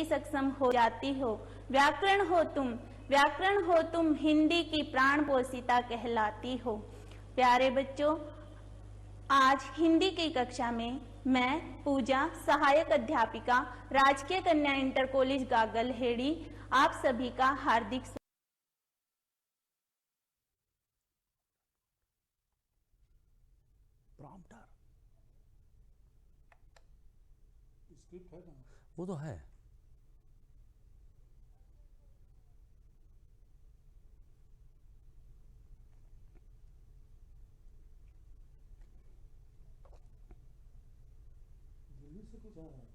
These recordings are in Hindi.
शक्ति सक्षम हो जाती हो। व्याकरण हो तुम हिंदी की प्राण पोषिता कहलाती हो। प्यारे बच्चों, आज हिंदी की कक्षा में मैं पूजा, सहायक अध्यापिका, राजकीय कन्या इंटर कॉलेज गागलहेड़ी, आप सभी का हार्दिक प्रॉम्प्टर स्क्रिप्ट है ना, वो तो है। दिल्ली से कुछ आ रहा है।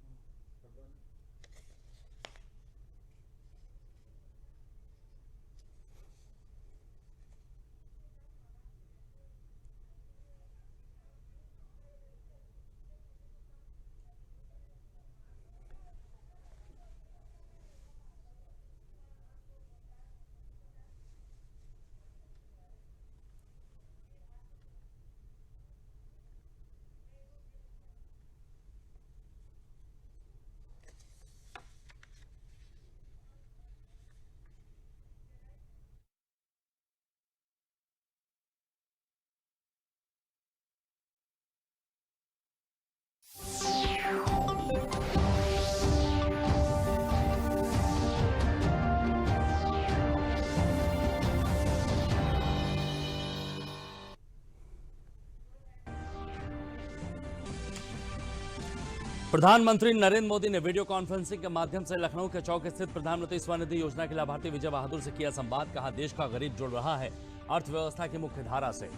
प्रधानमंत्री नरेंद्र मोदी ने वीडियो कॉन्फ्रेंसिंग के माध्यम से लखनऊ के चौक स्थित प्रधानमंत्री स्वनिधि योजना के लाभार्थी विजय बहादुर से किया संवाद। कहा, देश का गरीब जुड़ रहा है अर्थव्यवस्था की मुख्य धारा से।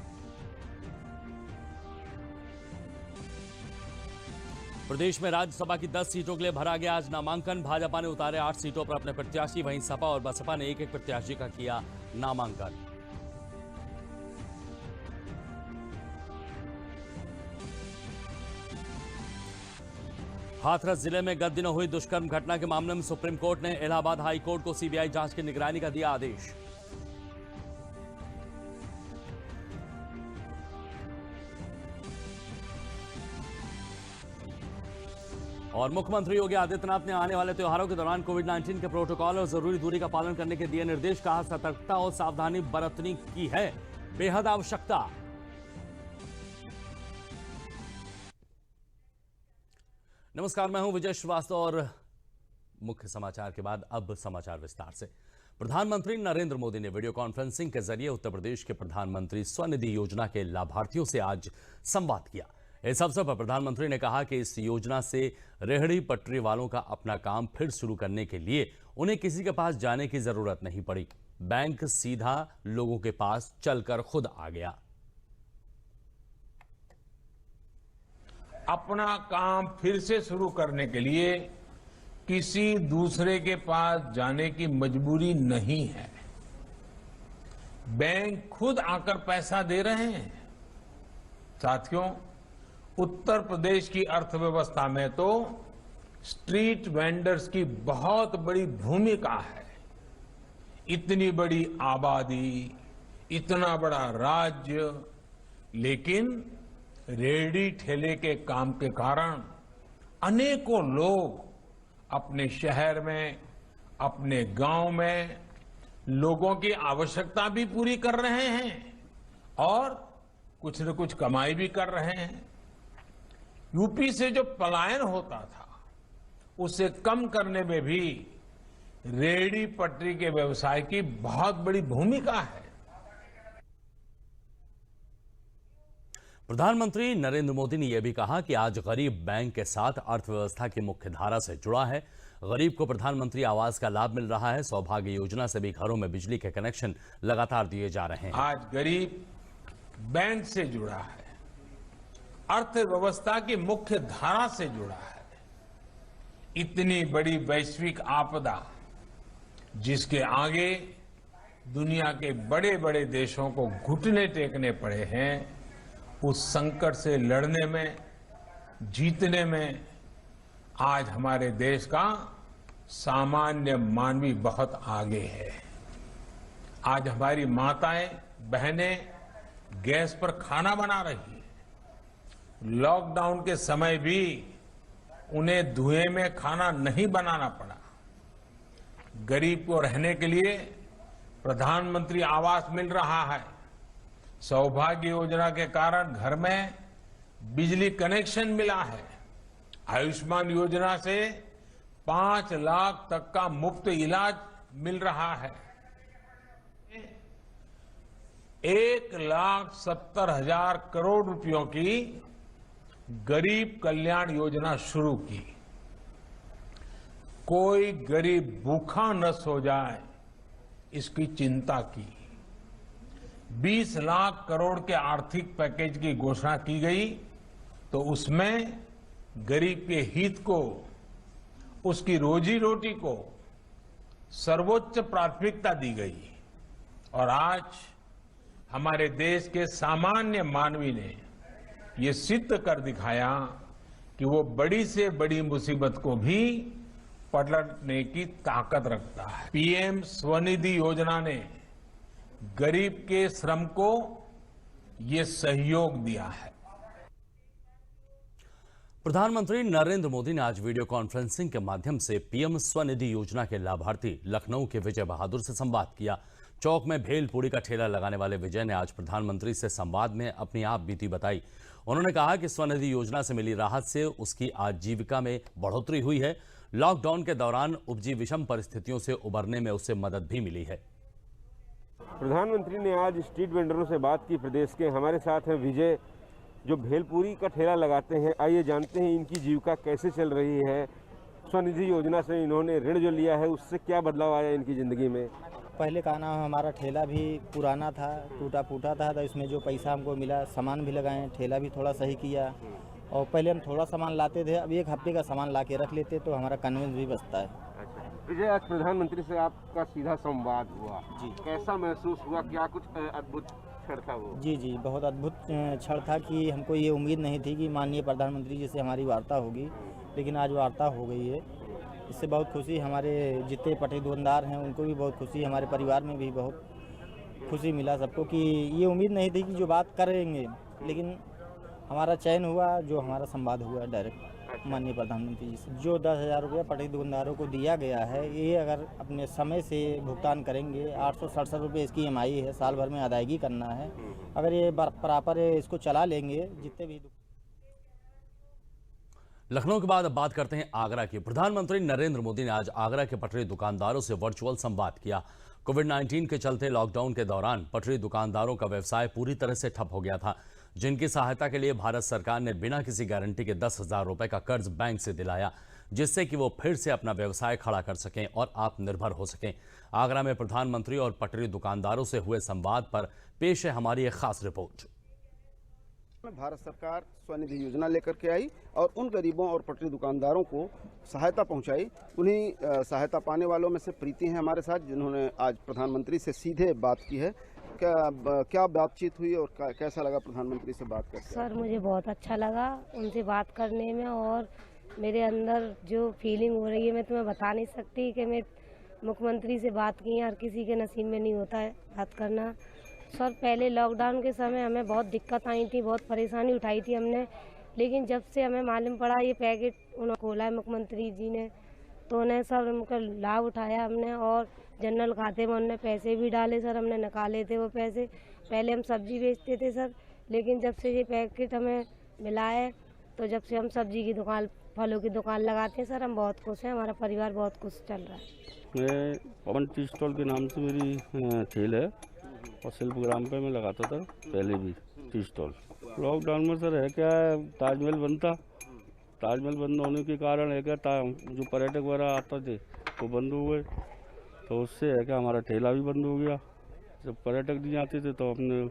प्रदेश में राज्यसभा की 10 सीटों के लिए भरा गया आज नामांकन। भाजपा ने उतारे 8 सीटों पर अपने प्रत्याशी, वहीं सपा और बसपा ने एक एक प्रत्याशी का किया नामांकन। हाथरस जिले में गत दिनों हुई दुष्कर्म घटना के मामले में सुप्रीम कोर्ट ने इलाहाबाद हाई कोर्ट को सीबीआई जांच की निगरानी का दिया आदेश। और मुख्यमंत्री योगी आदित्यनाथ ने आने वाले त्योहारों के दौरान कोविड-19 के प्रोटोकॉल और जरूरी दूरी का पालन करने के दिए निर्देश। कहा, सतर्कता और सावधानी बरतने की है बेहद आवश्यकता। नमस्कार, मैं हूं विजय श्रीवास्तव और मुख्य समाचार के बाद अब समाचार विस्तार से। प्रधानमंत्री नरेंद्र मोदी ने वीडियो कॉन्फ्रेंसिंग के जरिए उत्तर प्रदेश के प्रधानमंत्री स्वनिधि योजना के लाभार्थियों से आज संवाद किया। इस अवसर पर प्रधानमंत्री ने कहा कि इस योजना से रेहड़ी पटरी वालों का अपना काम फिर शुरू करने के लिए उन्हें किसी के पास जाने की जरूरत नहीं पड़ी। बैंक सीधा लोगों के पास चलकर खुद आ गया। अपना काम फिर से शुरू करने के लिए किसी दूसरे के पास जाने की मजबूरी नहीं है। बैंक खुद आकर पैसा दे रहे हैं। साथियों, उत्तर प्रदेश की अर्थव्यवस्था में तो स्ट्रीट वेंडर्स की बहुत बड़ी भूमिका है। इतनी बड़ी आबादी, इतना बड़ा राज्य, लेकिन रेहड़ी ठेले के काम के कारण अनेकों लोग अपने शहर में, अपने गांव में लोगों की आवश्यकता भी पूरी कर रहे हैं और कुछ न कुछ कमाई भी कर रहे हैं। यूपी से जो पलायन होता था उसे कम करने में भी रेहड़ी पटरी के व्यवसाय की बहुत बड़ी भूमिका है। प्रधानमंत्री नरेंद्र मोदी ने यह भी कहा कि आज गरीब बैंक के साथ अर्थव्यवस्था की मुख्य धारा से जुड़ा है। गरीब को प्रधानमंत्री आवास का लाभ मिल रहा है। सौभाग्य योजना से भी घरों में बिजली के कनेक्शन लगातार दिए जा रहे हैं। आज गरीब बैंक से जुड़ा है, अर्थव्यवस्था की मुख्य धारा से जुड़ा है। इतनी बड़ी वैश्विक आपदा जिसके आगे दुनिया के बड़े बड़े देशों को घुटने टेकने पड़े हैं, उस संकट से लड़ने में, जीतने में आज हमारे देश का सामान्य मानवी बहुत आगे है। आज हमारी माताएं, बहनें गैस पर खाना बना रही है। लॉकडाउन के समय भी उन्हें धुएं में खाना नहीं बनाना पड़ा। गरीब को रहने के लिए प्रधानमंत्री आवास मिल रहा है। सौभाग्य योजना के कारण घर में बिजली कनेक्शन मिला है। आयुष्मान योजना से 5 लाख तक का मुफ्त इलाज मिल रहा है। 1,70,000 करोड़ रुपयों की गरीब कल्याण योजना शुरू की। कोई गरीब भूखा न सो जाए, इसकी चिंता की। 20 लाख करोड़ के आर्थिक पैकेज की घोषणा की गई, तो उसमें गरीब के हित को, उसकी रोजी रोटी को सर्वोच्च प्राथमिकता दी गई। और आज हमारे देश के सामान्य मानवी ने ये सिद्ध कर दिखाया कि वो बड़ी से बड़ी मुसीबत को भी पलटने की ताकत रखता है। पीएम स्वनिधि योजना ने गरीब के श्रम को ये सहयोग दिया है। प्रधानमंत्री नरेंद्र मोदी ने आज वीडियो कॉन्फ्रेंसिंग के माध्यम से पीएम स्वनिधि योजना के लाभार्थी लखनऊ के विजय बहादुर से संवाद किया। चौक में भेलपूरी का ठेला लगाने वाले विजय ने आज प्रधानमंत्री से संवाद में अपनी आप बीती बताई। उन्होंने कहा कि स्वनिधि योजना से मिली राहत से उसकी आजीविका में बढ़ोतरी हुई है। लॉकडाउन के दौरान उपजी विषम परिस्थितियों से उबरने में उसे मदद भी मिली है। प्रधानमंत्री ने आज स्ट्रीट वेंडरों से बात की। प्रदेश के हमारे साथ हैं विजय, जो भेलपूरी का ठेला लगाते हैं। आइए जानते हैं इनकी जीविका कैसे चल रही है। स्वनिधि योजना से इन्होंने ऋण जो लिया है उससे क्या बदलाव आया इनकी ज़िंदगी में। पहले का नाम हमारा ठेला भी पुराना था, टूटा फूटा था, तो इसमें जो पैसा हमको मिला, सामान भी लगाए, ठेला भी थोड़ा सही किया। और पहले हम थोड़ा सामान लाते थे, अब 1 हफ्ते का सामान ला के रख लेते तो हमारा कन्वेंस भी बचता है। विजय, आज प्रधानमंत्री से आपका सीधा संवाद हुआ जी, कैसा महसूस हुआ? क्या कुछ अद्भुत क्षण था वो? जी, बहुत अद्भुत क्षण था कि हमको ये उम्मीद नहीं थी कि माननीय प्रधानमंत्री जी से हमारी वार्ता होगी, लेकिन आज वार्ता हो गई है। इससे बहुत खुशी, हमारे जितने पटे दुकानदार हैं उनको भी बहुत खुशी, हमारे परिवार में भी बहुत खुशी मिला सबको कि ये उम्मीद नहीं थी कि जो बात करेंगे, लेकिन हमारा चयन हुआ, जो हमारा संवाद हुआ डायरेक्ट माननीय प्रधानमंत्री जी से। जो 10,000 रुपया पटे दुकानदारों को दिया गया है, ये अगर अपने समय से भुगतान करेंगे, 867 रुपये इसकी EMI है, साल भर में अदायगी करना है। अगर ये प्रॉपर इसको चला लेंगे, जितने भी। लखनऊ के बाद अब बात करते हैं आगरा की। प्रधानमंत्री नरेंद्र मोदी ने आज आगरा के पटरी दुकानदारों से वर्चुअल संवाद किया। कोविड-19 के चलते लॉकडाउन के दौरान पटरी दुकानदारों का व्यवसाय पूरी तरह से ठप हो गया था, जिनकी सहायता के लिए भारत सरकार ने बिना किसी गारंटी के 10,000 रुपए का कर्ज बैंक से दिलाया, जिससे कि वो फिर से अपना व्यवसाय खड़ा कर सकें और आत्मनिर्भर हो सकें। आगरा में प्रधानमंत्री और पटरी दुकानदारों से हुए संवाद पर पेश है हमारी एक खास रिपोर्ट। भारत सरकार स्वनिधि योजना लेकर के आई और उन गरीबों और पटरी दुकानदारों को सहायता पहुंचाई। उन्हीं सहायता पाने वालों में से प्रीति हैं हमारे साथ, जिन्होंने आज प्रधानमंत्री से सीधे बात की है। क्या बातचीत हुई और कैसा लगा प्रधानमंत्री से बात करके? सर, मुझे बहुत अच्छा लगा उनसे बात करने में, और मेरे अंदर जो फीलिंग हो रही है मैं तुम्हें बता नहीं सकती कि मैं मुख्यमंत्री से बात की, हर किसी के नसीब में नहीं होता है बात करना। सर, पहले लॉकडाउन के समय हमें बहुत दिक्कत आई थी, बहुत परेशानी उठाई थी हमने, लेकिन जब से हमें मालूम पड़ा ये पैकेट उन्होंने खोला है मुख्यमंत्री जी ने, तो उन्हें सर उनका लाभ उठाया हमने, और जनरल खाते में उन्होंने पैसे भी डाले सर, हमने निकाले थे वो पैसे। पहले हम सब्जी बेचते थे सर, लेकिन जब से ये पैकेट हमें मिला है, तो जब से हम सब्जी की दुकान, फलों की दुकान लगाते हैं सर, हम बहुत खुश हैं, हमारा परिवार बहुत खुश चल रहा है। मैं पवन टी स्टॉल के नाम से मेरी ठेल है और शिल्पग्राम पे मैं लगाता था पहले भी टी स्टॉल। लॉकडाउन में सर है क्या, ताजमहल बंद था, ताजमहल बंद होने के कारण है क्या, जो पर्यटक वगैरह आते थे वो बंद हो गए, तो उससे है क्या हमारा ठेला भी बंद हो गया। जब पर्यटक नहीं आते थे तो हमने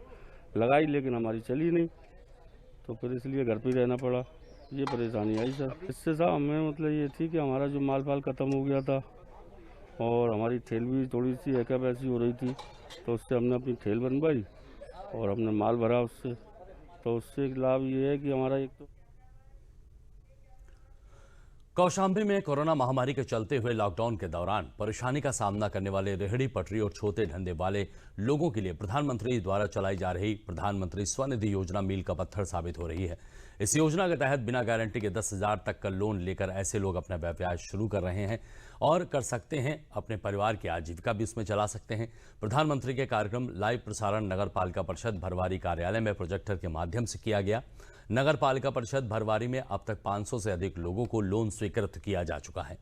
लगाई, लेकिन हमारी चली नहीं, तो फिर इसलिए घर पे रहना पड़ा। ये परेशानी आई सर। इससे साहब हमें मतलब ये थी कि हमारा जो माल फाल ख़त्म हो गया था और हमारी ठेल भी थोड़ी सी है क्या वैसी हो रही थी, तो उससे हमने अपनी ठेल बनवाई और हमने माल भरा उससे। तो उससे लाभ ये है कि हमारा एक तो कौशाम्बी में कोरोना महामारी के चलते हुए लॉकडाउन के दौरान परेशानी का सामना करने वाले रेहड़ी पटरी और छोटे धंधे वाले लोगों के लिए प्रधानमंत्री द्वारा चलाई जा रही प्रधानमंत्री स्वनिधि योजना मील का पत्थर साबित हो रही है। इस योजना के तहत बिना गारंटी के 10,000 तक का लोन लेकर ऐसे लोग अपना व्यवसाय शुरू कर रहे हैं और कर सकते हैं, अपने परिवार की आजीविका भी उसमें चला सकते हैं। प्रधानमंत्री के कार्यक्रम लाइव प्रसारण नगर पालिका परिषद भरवारी कार्यालय में प्रोजेक्टर के माध्यम से किया गया। नगर पालिका परिषद भरवारी में अब तक 500 से अधिक लोगों को लोन स्वीकृत किया जा चुका है।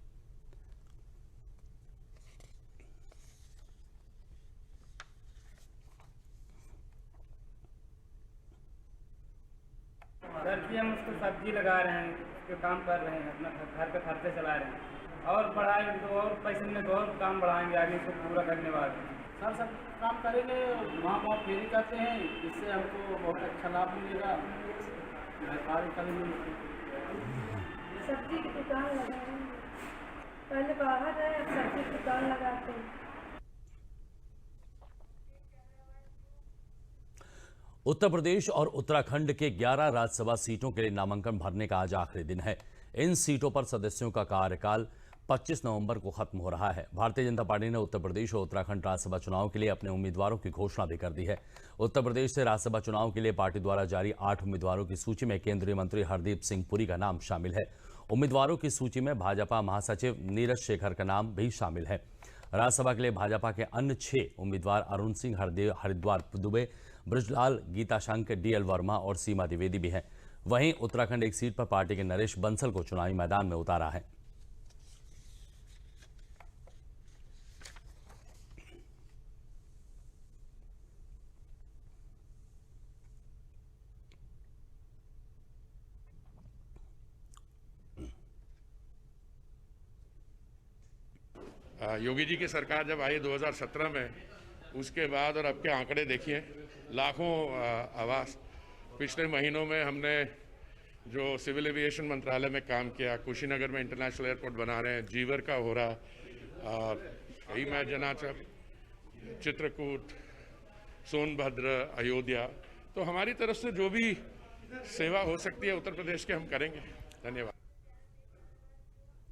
सर जी, हम उसको सब्जी लगा रहे हैं, उसके काम कर रहे हैं, अपना घर का खर्चे चला रहे हैं और बढ़ाएंगे तो और पैसे में तो और काम बढ़ाएंगे आगे इसको पूरा करने बाद। सर सब काम करेंगे, वहाँ बहुत फेरी करते हैं, इससे हमको बहुत अच्छा लाभ मिलेगा। कार्य करेंगे, सब्जी की दुकान लगा रहे हैं, पहले बाहर रहे, अब सब्जी की दुकान लगाते हैं। उत्तर प्रदेश और उत्तराखंड के 11 राज्यसभा सीटों के लिए नामांकन भरने का आज आखिरी दिन है। इन सीटों पर सदस्यों का कार्यकाल 25 नवंबर को खत्म हो रहा है। भारतीय जनता पार्टी ने उत्तर प्रदेश और उत्तराखंड राज्यसभा चुनाव के लिए अपने उम्मीदवारों की घोषणा भी कर दी है। उत्तर प्रदेश से राज्यसभा चुनाव के लिए पार्टी द्वारा जारी 8 उम्मीदवारों की सूची में केंद्रीय मंत्री हरदीप सिंह पुरी का नाम शामिल है। उम्मीदवारों की सूची में भाजपा महासचिव नीरज शेखर का नाम भी शामिल है। राज्यसभा के लिए भाजपा के अन्य 6 उम्मीदवार अरुण सिंह, हरिद्वार दुबे, ब्रजलाल, गीता शंकर, डीएल वर्मा और सीमा द्विवेदी भी हैं। वहीं उत्तराखंड एक सीट पर पार्टी के नरेश बंसल को चुनावी मैदान में उतारा है। योगी जी की सरकार जब आई 2017 में, उसके बाद और अब के आंकड़े देखिए, लाखों आवास। पिछले महीनों में हमने जो सिविल एविएशन मंत्रालय में काम किया, कुशीनगर में इंटरनेशनल एयरपोर्ट बना रहे हैं, जीवर का हो रहा और कई मैं जनाचर, चित्रकूट, सोनभद्र, अयोध्या। तो हमारी तरफ से जो भी सेवा हो सकती है उत्तर प्रदेश के हम करेंगे। धन्यवाद।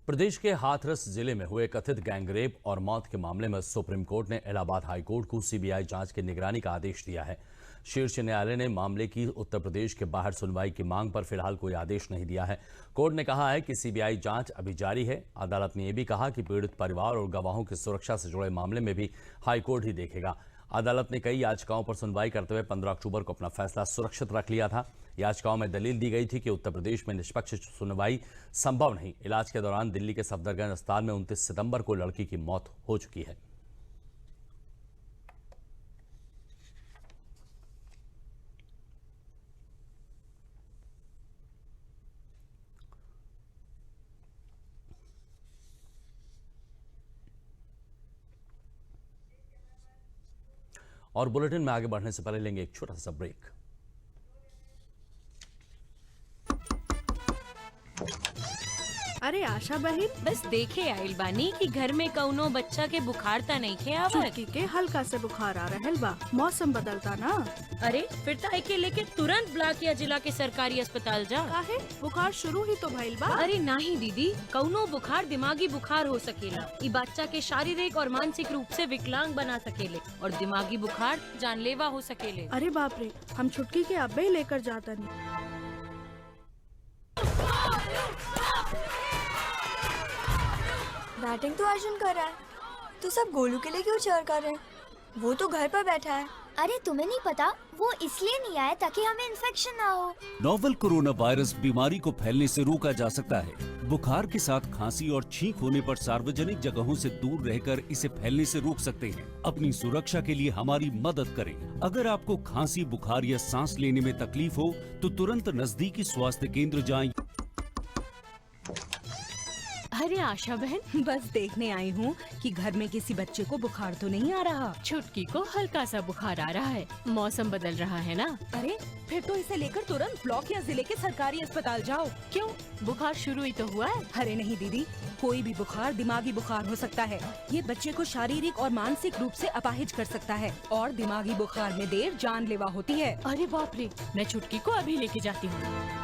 प्रदेश के हाथरस जिले में हुए कथित गैंगरेप और मौत के मामले में सुप्रीम कोर्ट ने इलाहाबाद हाई कोर्ट को सीबीआई जांच की निगरानी का आदेश दिया है। शीर्ष न्यायालय ने मामले की उत्तर प्रदेश के बाहर सुनवाई की मांग पर फिलहाल कोई आदेश नहीं दिया है। कोर्ट ने कहा है कि सीबीआई जांच अभी जारी है। अदालत ने यह भी कहा कि पीड़ित परिवार और गवाहों की सुरक्षा से जुड़े मामले में भी हाईकोर्ट ही देखेगा। अदालत ने कई याचिकाओं पर सुनवाई करते हुए 15 अक्टूबर को अपना फैसला सुरक्षित रख लिया था। याचिकाओं में दलील दी गई थी कि उत्तर प्रदेश में निष्पक्ष सुनवाई संभव नहीं। इलाज के दौरान दिल्ली के सफदरजंग अस्पताल में 29 सितंबर को लड़की की मौत हो चुकी है। और बुलेटिन में आगे बढ़ने से पहले लेंगे एक छोटा सा ब्रेक। अरे आशा बहन, बस देखे आइल बानी कि घर में कौनो बच्चा के बुखार ता नहीं खे आवत। चुटकी के हल्का से बुखार आ रहल बा, मौसम बदलता ना। अरे फिर ताई के लेके तुरंत ब्लॉक या जिला के सरकारी अस्पताल जा। काहे? बुखार शुरू ही तो भइल बा। अरे नहीं दीदी, कौनो बुखार दिमागी बुखार हो सकेला। ई बच्चा के शारीरिक और मानसिक रूप से विकलांग बना सकेले और दिमागी बुखार जानलेवा हो सकेले। अरे बाप रे, हम छुटकी के अब्बे लेकर जाता नहीं। बैटिंग तो अर्जुन कर रहा है, तो सब गोलू के लिए क्यों चेयर कर रहे हैं? वो तो घर पर बैठा है। अरे तुम्हें नहीं पता, वो इसलिए नहीं आया ताकि हमें इन्फेक्शन ना हो। नोवेल कोरोना वायरस बीमारी को फैलने से रोका जा सकता है। बुखार के साथ खांसी और छींक होने पर सार्वजनिक जगहों से दूर रहकर इसे फैलने से रोक सकते हैं। अपनी सुरक्षा के लिए हमारी मदद करें। अगर आपको खांसी, बुखार या सांस लेने में तकलीफ हो तो तुरंत नजदीकी स्वास्थ्य केंद्र जाएं। अरे आशा बहन, बस देखने आई हूँ कि घर में किसी बच्चे को बुखार तो नहीं आ रहा। छुटकी को हल्का सा बुखार आ रहा है, मौसम बदल रहा है ना। अरे फिर तो इसे लेकर तुरंत ब्लॉक या जिले के सरकारी अस्पताल जाओ। क्यों, बुखार शुरू ही तो हुआ है। अरे नहीं दीदी, कोई भी बुखार दिमागी बुखार हो सकता है। ये बच्चे को शारीरिक और मानसिक रूप से अपाहिज कर सकता है और दिमागी बुखार में देर जानलेवा होती है। अरे बाप रे, मैं छुटकी को अभी लेके जाती हूँ।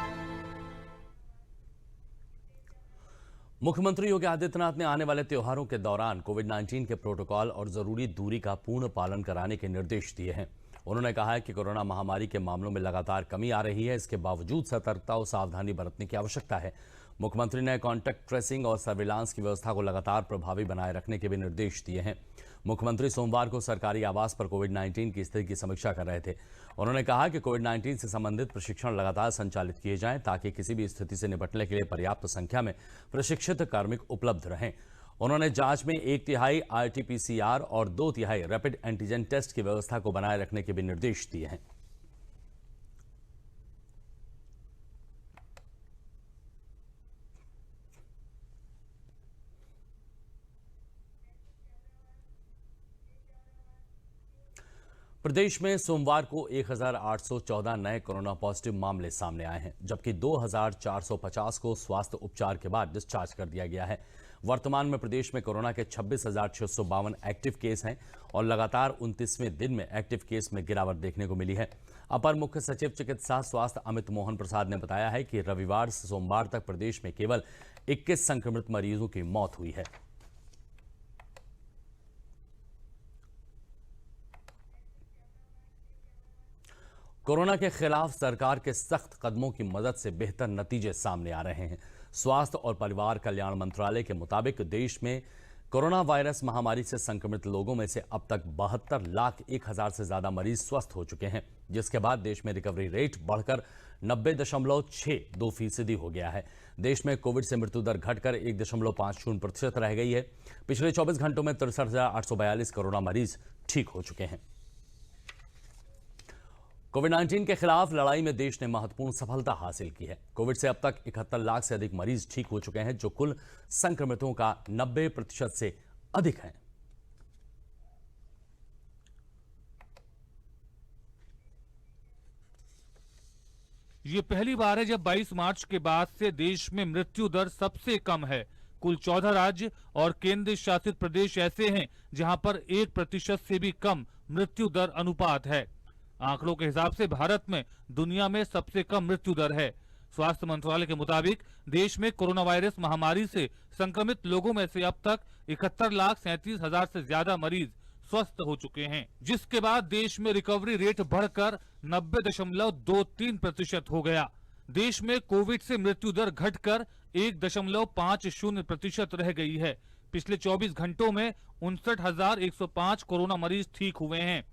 मुख्यमंत्री योगी आदित्यनाथ ने आने वाले त्योहारों के दौरान कोविड-19 के प्रोटोकॉल और जरूरी दूरी का पूर्ण पालन कराने के निर्देश दिए हैं। उन्होंने कहा है कि कोरोना महामारी के मामलों में लगातार कमी आ रही है, इसके बावजूद सतर्कता और सावधानी बरतने की आवश्यकता है। मुख्यमंत्री ने कॉन्टैक्ट ट्रेसिंग और सर्विलांस की व्यवस्था को लगातार प्रभावी बनाए रखने के भी निर्देश दिए हैं। मुख्यमंत्री सोमवार को सरकारी आवास पर कोविड-19 की स्थिति की समीक्षा कर रहे थे। उन्होंने कहा कि कोविड-19 से संबंधित प्रशिक्षण लगातार संचालित किए जाएं ताकि किसी भी स्थिति से निपटने के लिए पर्याप्त संख्या में प्रशिक्षित कार्मिक उपलब्ध रहें। उन्होंने जांच में 1/3 RT-PCR और 2/3 रैपिड एंटीजन टेस्ट की व्यवस्था को बनाए रखने के भी निर्देश दिए हैं। प्रदेश में सोमवार को 1814 नए कोरोना पॉजिटिव मामले सामने आए हैं, जबकि 2450 को स्वास्थ्य उपचार के बाद डिस्चार्ज कर दिया गया है। वर्तमान में प्रदेश में कोरोना के 26,652 एक्टिव केस हैं और लगातार 29वें दिन में एक्टिव केस में गिरावट देखने को मिली है। अपर मुख्य सचिव चिकित्सा स्वास्थ्य अमित मोहन प्रसाद ने बताया है कि रविवार से सोमवार तक प्रदेश में केवल 21 संक्रमित मरीजों की मौत हुई है। कोरोना के खिलाफ सरकार के सख्त कदमों की मदद से बेहतर नतीजे सामने आ रहे हैं। स्वास्थ्य और परिवार कल्याण मंत्रालय के मुताबिक देश में कोरोना वायरस महामारी से संक्रमित लोगों में से अब तक 72,01,000 से ज्यादा मरीज स्वस्थ हो चुके हैं, जिसके बाद देश में रिकवरी रेट बढ़कर 90.62% हो गया है। देश में कोविड से मृत्यु दर घटकर 1.50% रह गई है। पिछले 24 घंटों में 63,842 कोरोना मरीज ठीक हो चुके हैं। कोविड-19 के खिलाफ लड़ाई में देश ने महत्वपूर्ण सफलता हासिल की है। कोविड से अब तक 71 लाख से अधिक मरीज ठीक हो चुके हैं, जो कुल संक्रमितों का 90% से अधिक है। ये पहली बार है जब 22 मार्च के बाद से देश में मृत्यु दर सबसे कम है। कुल 14 राज्य और केंद्र शासित प्रदेश ऐसे हैं जहां पर 1% से भी कम मृत्यु दर अनुपात है। आंकड़ों के हिसाब से भारत में दुनिया में सबसे कम मृत्यु दर है। स्वास्थ्य मंत्रालय के मुताबिक देश में कोरोना वायरस महामारी से संक्रमित लोगों में से अब तक 71,37,000 से ज्यादा मरीज स्वस्थ हो चुके हैं, जिसके बाद देश में रिकवरी रेट बढ़कर 90.23% हो गया। देश में कोविड से मृत्यु दर घटकर 1.50% रह गई है। पिछले 24 घंटों में 59,105 कोरोना मरीज ठीक हुए हैं,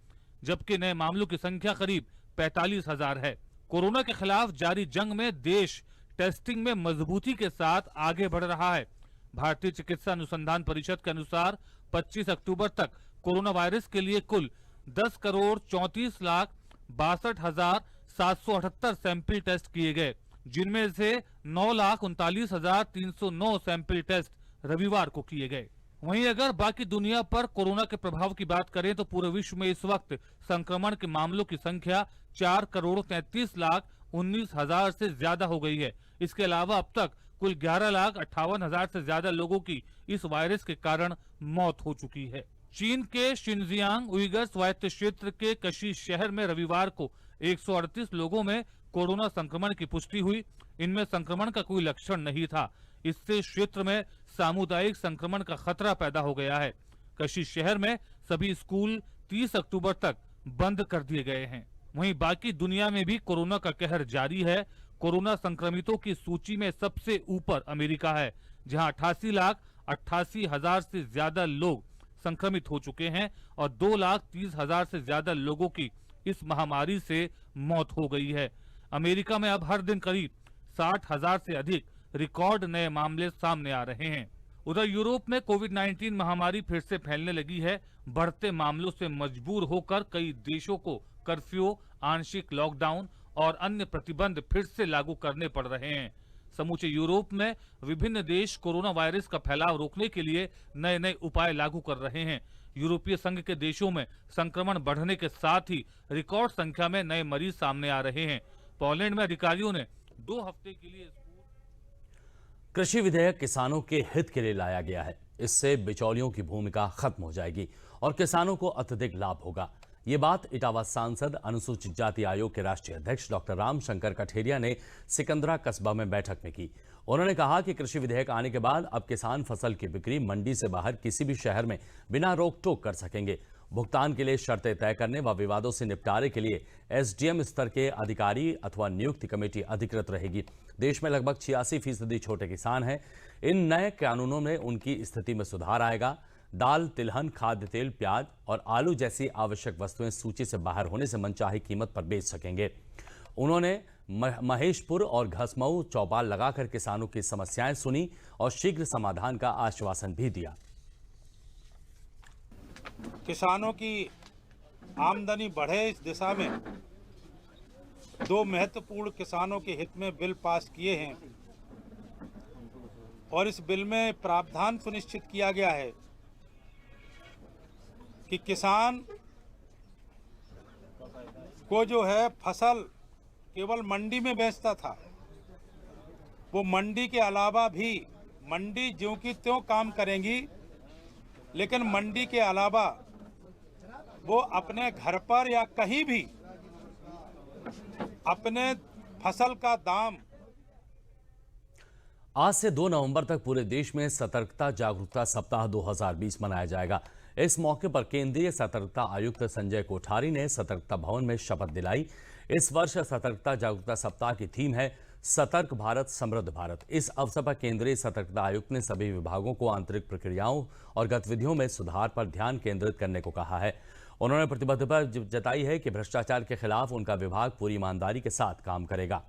जबकि नए मामलों की संख्या करीब 45,000 है। कोरोना के खिलाफ जारी जंग में देश टेस्टिंग में मजबूती के साथ आगे बढ़ रहा है। भारतीय चिकित्सा अनुसंधान परिषद के अनुसार 25 अक्टूबर तक कोरोना वायरस के लिए कुल 10,34,62,778 सैंपल टेस्ट किए गए, जिनमें से 9,39,309 सैंपल टेस्ट रविवार को किए गए। वहीं अगर बाकी दुनिया पर कोरोना के प्रभाव की बात करें तो पूरे विश्व में इस वक्त संक्रमण के मामलों की संख्या 4,33,19,000 से ज्यादा हो गई है। इसके अलावा अब तक कुल 11,58,000 से ज्यादा लोगों की इस वायरस के कारण मौत हो चुकी है। चीन के शिनजियांग उइगर स्वायत्त क्षेत्र के कशी शहर में रविवार को 138 लोगों में कोरोना संक्रमण की पुष्टि हुई। इनमें संक्रमण का कोई लक्षण नहीं था। इससे क्षेत्र में सामुदायिक संक्रमण का खतरा पैदा हो गया है। कशी शहर में सभी स्कूल 30 अक्टूबर तक बंद कर दिए गए हैं। वहीं बाकी दुनिया में भी कोरोना का कहर जारी है। कोरोना संक्रमितों की सूची में सबसे ऊपर अमेरिका है, जहां 88,88,000 से ज्यादा लोग संक्रमित हो चुके हैं और 2,30,000 से ज्यादा लोगों की इस महामारी से मौत हो गई है। अमेरिका में अब हर दिन करीब 60,000 से अधिक रिकॉर्ड नए मामले सामने आ रहे हैं। उधर यूरोप में कोविड-19 महामारी फिर से फैलने लगी है। बढ़ते मामलों से मजबूर होकर कई देशों को कर्फ्यू, आंशिक लॉकडाउन और अन्य प्रतिबंध फिर से लागू करने पड़ रहे हैं। समूचे यूरोप में विभिन्न देश कोरोना वायरस का फैलाव रोकने के लिए नए नए उपाय लागू कर रहे हैं। यूरोपीय संघ के देशों में संक्रमण बढ़ने के साथ ही रिकॉर्ड संख्या में नए मरीज सामने आ रहे हैं। पोलैंड में अधिकारियों ने 2 हफ्ते के लिए कृषि विधेयक किसानों के हित के लिए लाया गया है। इससे बिचौलियों की भूमिका खत्म हो जाएगी और किसानों को अत्यधिक लाभ होगा। ये बात इटावा सांसद अनुसूचित जाति आयोग के राष्ट्रीय अध्यक्ष डॉक्टर रामशंकर कठेरिया ने सिकंदरा कस्बा में बैठक में की। उन्होंने कहा कि कृषि विधेयक आने के बाद अब किसान फसल की बिक्री मंडी से बाहर किसी भी शहर में बिना रोक टोक कर सकेंगे। भुगतान के लिए शर्तें तय करने व विवादों से निपटारे के लिए एसडीएम स्तर के अधिकारी अथवा नियुक्ति कमेटी अधिकृत रहेगी। देश में लगभग 86% छोटे किसान हैं। इन नए कानूनों में उनकी स्थिति में सुधार आएगा। दाल, तिलहन, खाद्य तेल, प्याज और आलू जैसी आवश्यक वस्तुएं सूची से बाहर होने से मनचाही कीमत पर बेच सकेंगे। उन्होंने महेशपुर और घसमऊ चौपाल लगाकर किसानों की समस्याएं सुनी और शीघ्र समाधान का आश्वासन भी दिया। किसानों की आमदनी बढ़े इस दिशा में 2 महत्वपूर्ण किसानों के हित में बिल पास किए हैं और इस बिल में प्रावधान सुनिश्चित किया गया है कि किसान को जो है फसल केवल मंडी में बेचता था, वो मंडी के अलावा भी मंडी ज्यों की त्यों काम करेंगी, लेकिन मंडी के अलावा वो अपने घर पर या कहीं भी अपने फसल का दाम। आज से 2 नवंबर तक पूरे देश में सतर्कता जागरूकता सप्ताह 2020 मनाया जाएगा। इस मौके पर केंद्रीय सतर्कता आयुक्त संजय कोठारी ने सतर्कता भवन में शपथ दिलाई। इस वर्ष सतर्कता जागरूकता सप्ताह की थीम है सतर्क भारत समृद्ध भारत। इस अवसर पर केंद्रीय सतर्कता आयुक्त ने सभी विभागों को आंतरिक प्रक्रियाओं और गतिविधियों में सुधार पर ध्यान केंद्रित करने को कहा है। उन्होंने प्रतिबद्धता जताई है कि भ्रष्टाचार के खिलाफ उनका विभाग पूरी ईमानदारी के साथ काम करेगा।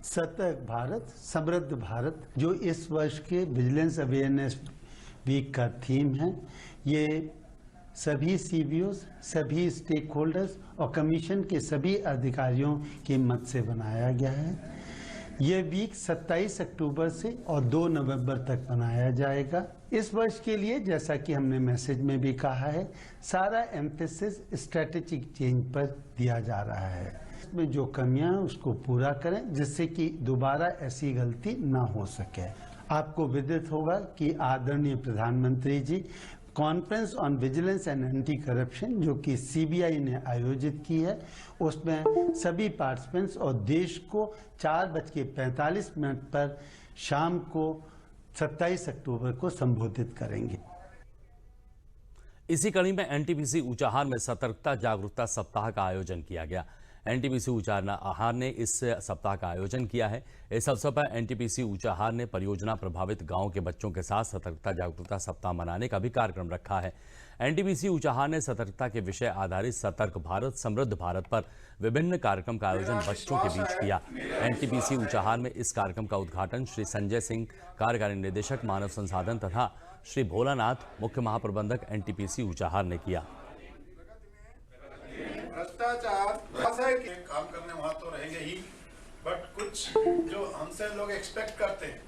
सतर्क भारत समृद्ध भारत जो इस वर्ष के विजिलेंस अवेयरनेस वीक का थीम है, ये सभी सीबीओस, सभी स्टेक होल्डर्स और कमीशन के सभी अधिकारियों के मत से बनाया गया है। ये वीक 27 अक्टूबर से और 2 नवंबर तक मनाया जाएगा। इस वर्ष के लिए जैसा कि हमने मैसेज में भी कहा है, सारा एम्फेसिस स्ट्रेटेजिक चेंज पर दिया जा रहा है। में जो कमियां हैं उसको पूरा करें जिससे कि दोबारा ऐसी गलती ना हो सके। आपको विदित होगा कि आदरणीय प्रधानमंत्री जी conference on vigilance and anti corruption जो कि सीबीआई ने आयोजित की है, उसमें सभी पार्टिसिपेंट्स और देश को 4:45 पर शाम को 27 अक्टूबर को संबोधित करेंगे। इसी कड़ी में एनटीपीसी ऊंचाहार में सतर्कता जागरूकता सप्ताह का आयोजन किया गया। एनटीपीसी ऊंचाहार ने इस सप्ताह का आयोजन किया है। इस अवसर पर एनटीपीसी ऊंचाहार ने परियोजना प्रभावित गांव के बच्चों के साथ सतर्कता जागरूकता सप्ताह मनाने का भी कार्यक्रम रखा है। एनटीपीसी ऊंचाहार ने सतर्कता के विषय आधारित सतर्क भारत समृद्ध भारत पर विभिन्न कार्यक्रम का आयोजन बच्चों के बीच किया। एनटीपीसी ऊंचाहार में इस कार्यक्रम का उद्घाटन श्री संजय सिंह, कार्यकारी निदेशक मानव संसाधन, तथा श्री भोलानाथ, मुख्य महाप्रबंधक एनटीपीसी ऊंचाहार ने किया। भ्रष्टाचार काम करने वहाँ तो रहेंगे ही, बट कुछ जो हमसे लोग एक्सपेक्ट करते हैं,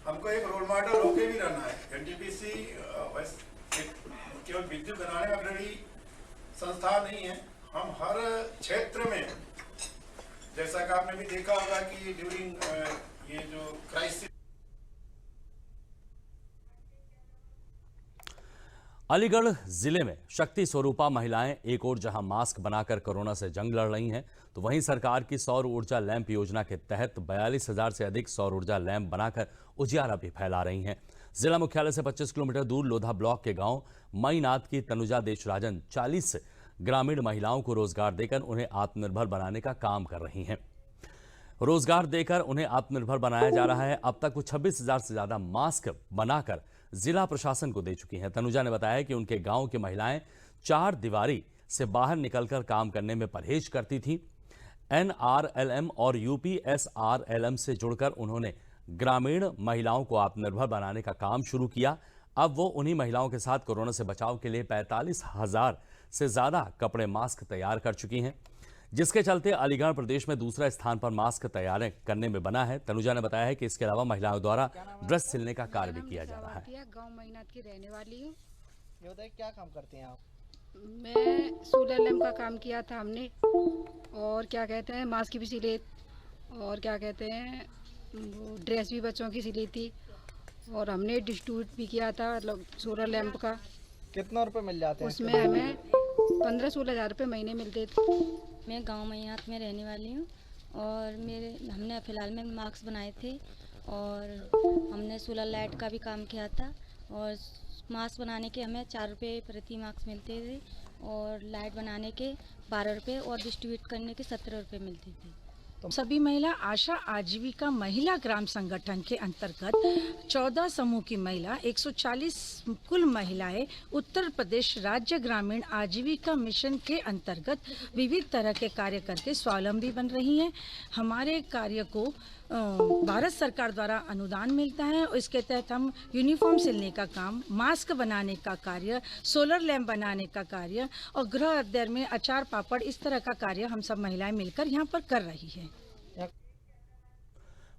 हमको एक रोल मॉडल होके भी रहना है। एनटीपीसी केवल विद्युत बनाने में अग्रणी संस्था नहीं है, हम हर क्षेत्र में, जैसा कि आपने भी देखा होगा कि ड्यूरिंग ये जो क्राइसिस। अलीगढ़ जिले में शक्ति स्वरूपा महिलाएं एक ओर जहां मास्क बनाकर कोरोना से जंग लड़ रही हैं, तो वहीं सरकार की सौर ऊर्जा लैंप योजना के तहत 42,000 से अधिक सौर ऊर्जा लैंप बनाकर उजियारा भी फैला रही हैं। जिला मुख्यालय से 25 किलोमीटर दूर लोधा ब्लॉक के गांव मईनाथ की तनुजा देशराजन 40 ग्रामीण महिलाओं को रोजगार देकर उन्हें आत्मनिर्भर बनाने का काम कर रही हैं। रोजगार देकर उन्हें आत्मनिर्भर बनाया जा रहा है। अब तक वो 26,000 से ज्यादा मास्क बनाकर जिला प्रशासन को दे चुकी हैं। तनुजा ने बताया कि उनके गांव की महिलाएं 4 दीवारी से बाहर निकलकर काम करने में परहेज करती थीं। NRLM और UPSRLM से जुड़कर उन्होंने ग्रामीण महिलाओं को आत्मनिर्भर बनाने का काम शुरू किया। अब वो उन्हीं महिलाओं के साथ कोरोना से बचाव के लिए 45,000 से ज्यादा कपड़े मास्क तैयार कर चुकी हैं, जिसके चलते अलीगढ़ प्रदेश में दूसरा स्थान पर मास्क तैयार करने में बना है। तनुजा ने बताया है कि इसके अलावा महिलाओं द्वारा ड्रेस सिलने का कार्य भी किया जा रहा है। गांव मईनाथ की रहने वाली हूँ। ये बताइए क्या काम करते हैं आप? मैं सोलर लैंप का काम किया था हमने, और क्या कहते हैं मास्क भी सिले, और क्या कहते हैं वो ड्रेस भी बच्चों की सिली थी और हमने डिस्ट्रीब्यूट भी किया था मतलब सोलर लैंप का। कितना रुपए मिल जाते हैं उसमें हमें 15-16 हज़ार रुपये महीने मिलते थे। मैं गांव मैयात में रहने वाली हूँ और हमने फ़िलहाल में मास्क बनाए थे और हमने सोलर लाइट का भी काम किया था और मास्क बनाने के हमें 4 रुपये प्रति मास्क मिलते थे और लाइट बनाने के 12 रुपये और डिस्ट्रीब्यूट करने के 17 रुपये मिलते थे। सभी महिला आशा आजीविका महिला ग्राम संगठन के अंतर्गत 14 समूह की महिला 140 कुल महिलाएं उत्तर प्रदेश राज्य ग्रामीण आजीविका मिशन के अंतर्गत विविध तरह के कार्य करके स्वावलंबी बन रही हैं। हमारे कार्य को भारत सरकार द्वारा अनुदान मिलता है और इसके तहत हम यूनिफॉर्म सिलने का काम, मास्क बनाने का कार्य, सोलर लैंप बनाने का कार्य और गृह अध्ययन में अचार पापड़ इस तरह का कार्य हम सब महिलाएं मिलकर यहाँ पर कर रही हैं।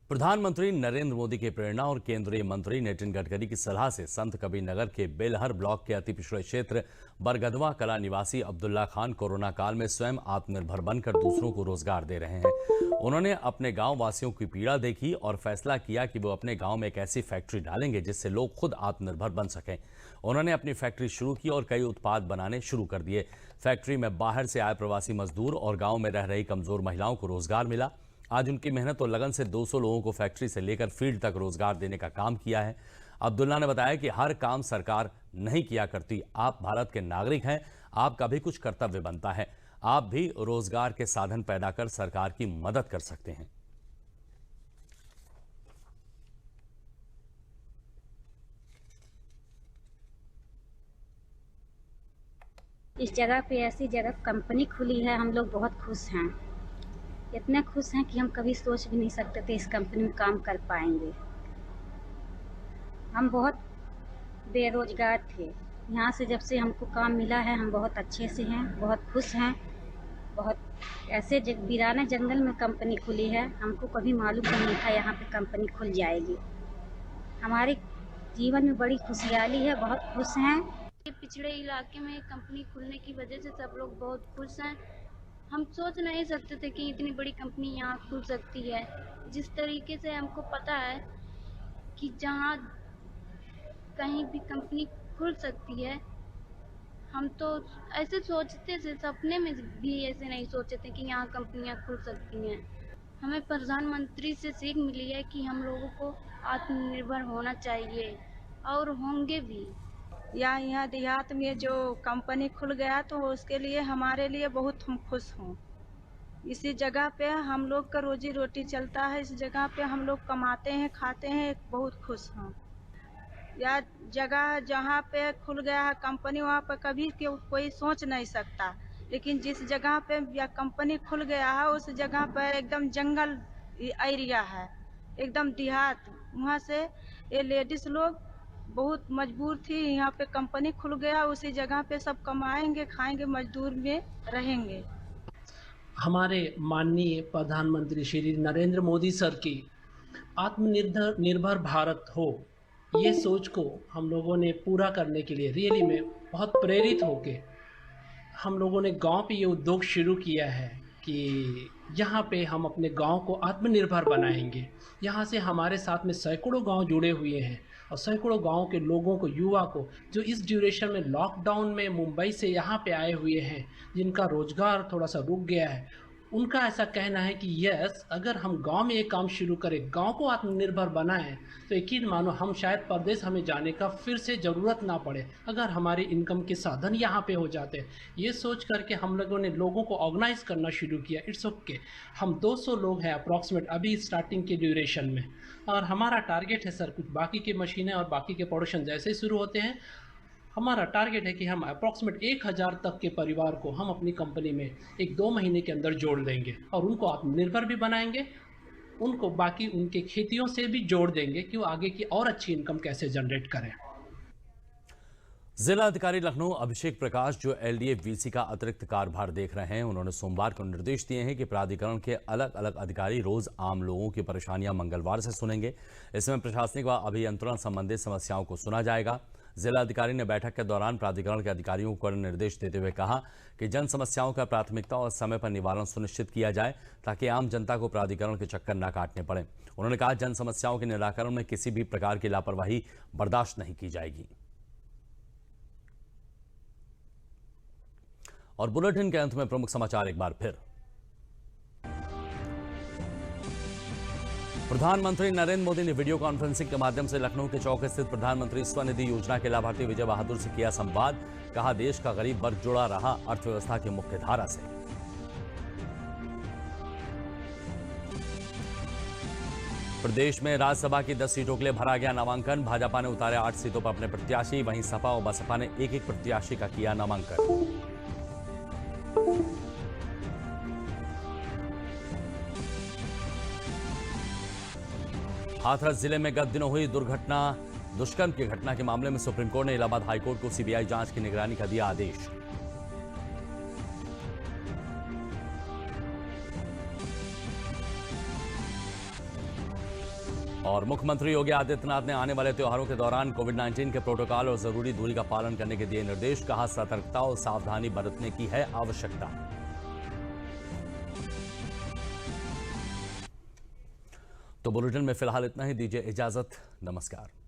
प्रधानमंत्री नरेंद्र मोदी की प्रेरणा और केंद्रीय मंत्री नितिन गडकरी की सलाह से संत कबीरनगर के बेलहर ब्लॉक के अति पिछड़े क्षेत्र बरगदवा कला निवासी अब्दुल्ला खान कोरोना काल में स्वयं आत्मनिर्भर बनकर दूसरों को रोजगार दे रहे हैं। उन्होंने अपने गांव वासियों की पीड़ा देखी और फैसला किया कि वो अपने गांव में एक ऐसी फैक्ट्री डालेंगे जिससे लोग खुद आत्मनिर्भर बन सकें। उन्होंने अपनी फैक्ट्री शुरू की और कई उत्पाद बनाने शुरू कर दिए। फैक्ट्री में बाहर से आए प्रवासी मजदूर और गाँव में रह रही कमजोर महिलाओं को रोजगार मिला। आज उनकी मेहनत और लगन से 200 लोगों को फैक्ट्री से लेकर फील्ड तक रोजगार देने का काम किया है। अब्दुल्ला ने बताया कि हर काम सरकार नहीं किया करती। आप भारत के नागरिक हैं, आपका भी कुछ कर्तव्य बनता है। आप भी रोजगार के साधन पैदा कर सरकार की मदद कर सकते हैं। इस जगह पे ऐसी जगह कंपनी खुली है, हम लोग बहुत खुश हैं। इतने खुश हैं कि हम कभी सोच भी नहीं सकते थे इस कंपनी में काम कर पाएंगे। हम बहुत बेरोजगार थे, यहाँ से जब से हमको काम मिला है हम बहुत अच्छे से हैं, बहुत खुश हैं। बहुत ऐसे वीराना जंगल में कंपनी खुली है, हमको कभी मालूम नहीं था यहाँ पे कंपनी खुल जाएगी। हमारे जीवन में बड़ी खुशहाली है, बहुत खुश हैं। पिछड़े इलाके में कंपनी खुलने की वजह से सब लोग बहुत खुश हैं। हम सोच नहीं सकते थे कि इतनी बड़ी कंपनी यहाँ खुल सकती है। जिस तरीके से हमको पता है कि जहाँ कहीं भी कंपनी खुल सकती है, हम तो ऐसे सोचते थे, सपने में भी ऐसे नहीं सोचे थे कि यहाँ कंपनियाँ खुल सकती हैं। हमें प्रधानमंत्री से सीख मिली है कि हम लोगों को आत्मनिर्भर होना चाहिए और होंगे भी। यहाँ देहात में जो कंपनी खुल गया तो उसके लिए हमारे लिए बहुत हम खुश हों। इसी जगह पे हम लोग का रोजी रोटी चलता है, इस जगह पे हम लोग कमाते हैं, खाते हैं, बहुत खुश हों। या जगह जहाँ पे खुल गया है कंपनी वहाँ पे कभी कोई सोच नहीं सकता, लेकिन जिस जगह पे या कंपनी खुल गया है उस जगह पे एकदम जंगल एरिया है, एकदम देहात। वहाँ से ये लेडीज लोग बहुत मजबूर थी, यहाँ पे कंपनी खुल गया, उसी जगह पे सब कमाएंगे, खाएंगे, मजदूर में रहेंगे। हमारे माननीय प्रधानमंत्री श्री नरेंद्र मोदी सर की आत्मनिर्भर भारत हो, ये सोच को हम लोगों ने पूरा करने के लिए रियली में बहुत प्रेरित होके हम लोगों ने गांव पे ये उद्योग शुरू किया है कि यहाँ पे हम अपने गांव को आत्मनिर्भर बनाएंगे। यहाँ से हमारे साथ में सैकड़ों गांव जुड़े हुए हैं और सैकड़ों गांव के लोगों को, युवा को, जो इस ड्यूरेशन में लॉकडाउन में मुंबई से यहाँ पे आए हुए हैं, जिनका रोजगार थोड़ा सा रुक गया है, उनका ऐसा कहना है कि यस, अगर हम गांव में एक काम शुरू करें, गांव को आत्मनिर्भर बनाएं, तो यकीन मानो हम शायद परदेश हमें जाने का फिर से ज़रूरत ना पड़े, अगर हमारे इनकम के साधन यहाँ पे हो जाते हैं। ये सोच करके हम लोगों ने लोगों को ऑर्गेनाइज करना शुरू किया। इट्स ओके, हम 200 लोग हैं अप्रॉक्सीमेट अभी स्टार्टिंग के ड्यूरेशन में, और हमारा टारगेट है सर कुछ बाकी की मशीनें और बाकी के प्रोडक्शन जैसे ही शुरू होते हैं, हमारा टारगेट है कि हम अप्रॉक्सीमेट 1000 तक के परिवार को हम अपनी कंपनी में 1-2 महीने के अंदर जोड़ देंगे और उनको आत्मनिर्भर भी बनाएंगे, उनको बाकी उनके खेतियों से भी जोड़ देंगे कि वो आगे की और अच्छी इनकम कैसे जनरेट करें। जिला अधिकारी लखनऊ अभिषेक प्रकाश, जो एलडीए वीसी का अतिरिक्त कार्यभार देख रहे हैं, उन्होंने सोमवार को निर्देश दिए हैं कि प्राधिकरण के अलग अलग अधिकारी रोज आम लोगों की परेशानियां मंगलवार से सुनेंगे। इसमें प्रशासनिक व अभियंत्रण संबंधित समस्याओं को सुना जाएगा। जिला अधिकारी ने बैठक के दौरान प्राधिकरण के अधिकारियों को निर्देश देते हुए कहा कि जन समस्याओं का प्राथमिकता और समय पर निवारण सुनिश्चित किया जाए ताकि आम जनता को प्राधिकरण के चक्कर न काटने पड़े। उन्होंने कहा जन समस्याओं के निराकरण में किसी भी प्रकार की लापरवाही बर्दाश्त नहीं की जाएगी। और बुलेटिन के अंत में प्रमुख समाचार एक बार फिर। प्रधानमंत्री नरेंद्र मोदी ने वीडियो कॉन्फ्रेंसिंग के माध्यम से लखनऊ के चौक स्थित प्रधानमंत्री स्वनिधि योजना के लाभार्थी विजय बहादुर से किया संवाद। कहा देश का गरीब वर्ग जुड़ा रहा अर्थव्यवस्था की मुख्य धारा से। प्रदेश में राज्यसभा की 10 सीटों के लिए भरा गया नामांकन। भाजपा ने उतारे 8 सीटों पर अपने प्रत्याशी, वहीं सपा और बसपा ने एक एक प्रत्याशी का किया नामांकन। हाथरस जिले में गत दिनों हुई दुष्कर्म की घटना के मामले में सुप्रीम कोर्ट ने इलाहाबाद हाईकोर्ट को सीबीआई जांच की निगरानी का दिया आदेश। और मुख्यमंत्री योगी आदित्यनाथ ने आने वाले त्योहारों के दौरान कोविड-19 के प्रोटोकॉल और जरूरी दूरी का पालन करने के दिए निर्देश। कहा सतर्कता और सावधानी बरतने की है आवश्यकता। तो बुलेटिन में फिलहाल इतना ही। दीजिए इजाजत। नमस्कार।